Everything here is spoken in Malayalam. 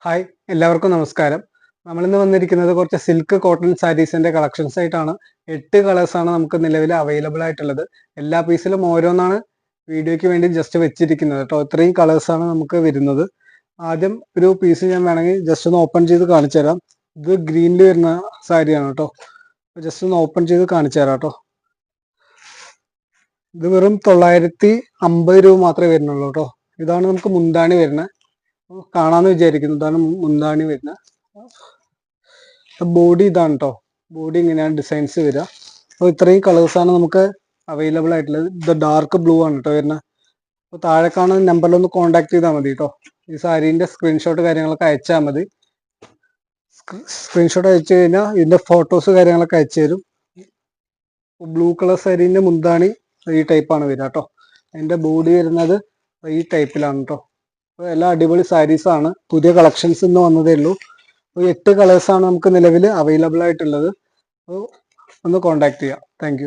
ഹായ്, എല്ലാവർക്കും നമസ്കാരം. നമ്മളിന്ന് വന്നിരിക്കുന്നത് കുറച്ച് സിൽക്ക് കോട്ടൺ സാരീസിന്റെ കളക്ഷൻസ് ആയിട്ടാണ്. 8 കളേഴ്സാണ് നമുക്ക് നിലവിൽ അവൈലബിൾ ആയിട്ടുള്ളത്. എല്ലാ പീസിലും ഓരോന്നാണ് വീഡിയോയ്ക്ക് വേണ്ടി ജസ്റ്റ് വെച്ചിരിക്കുന്നത് കേട്ടോ. ഇത്രയും കളേഴ്സാണ് നമുക്ക് വരുന്നത്. ആദ്യം ഒരു പീസ് ഞാൻ വേണമെങ്കിൽ ജസ്റ്റ് ഒന്ന് ഓപ്പൺ ചെയ്ത് കാണിച്ചു തരാം. ഇത് ഗ്രീനിൽ വരുന്ന സാരിയാണ് കേട്ടോ. ജസ്റ്റ് ഒന്ന് ഓപ്പൺ ചെയ്ത് കാണിച്ചു തരാം കേട്ടോ. ഇത് വെറും 950 രൂപ മാത്രമേ വരുന്നുള്ളൂ കേട്ടോ. ഇതാണ് നമുക്ക് മുന്താണി വരുന്നത്. കാണാന്ന് വിചാരിക്കുന്നു. ഇതാണ് മുന്താണി വരുന്നത്. ബോഡി ഇതാണ് കേട്ടോ. ബോഡി ഇങ്ങനെയാണ് ഡിസൈൻസ് വരിക. അപ്പോൾ ഇത്രയും കളേഴ്സാണ് നമുക്ക് അവൈലബിൾ ആയിട്ടുള്ളത്. ഇത് ഡാർക്ക് ബ്ലൂ ആണ് കേട്ടോ വരുന്നത്. അപ്പോൾ താഴെ കാണുന്ന നമ്പറിലൊന്ന് കോൺടാക്ട് ചെയ്താൽ മതി കേട്ടോ. ഈ സാരീൻ്റെ സ്ക്രീൻഷോട്ട് കാര്യങ്ങളൊക്കെ അയച്ചാൽ മതി. സ്ക്രീൻഷോട്ട് അയച്ചു കഴിഞ്ഞാൽ ഇതിൻ്റെ ഫോട്ടോസ് കാര്യങ്ങളൊക്കെ അയച്ചു തരും. ബ്ലൂ കളർ സാരീൻ്റെ മുന്താണി ഈ ടൈപ്പാണ് വരിക കേട്ടോ. അതിൻ്റെ ബോഡി വരുന്നത് ഈ ടൈപ്പിലാണ് കേട്ടോ. അപ്പോൾ എല്ലാം അടിപൊളി സാരീസാണ്. പുതിയ കളക്ഷൻസ് ഇന്ന് വന്നതേ ഉള്ളൂ. 8 കളേഴ്സാണ് നമുക്ക് നിലവിൽ അവൈലബിൾ ആയിട്ടുള്ളത്. അപ്പോൾ ഒന്ന് കോൺടാക്ട് ചെയ്യാം. താങ്ക്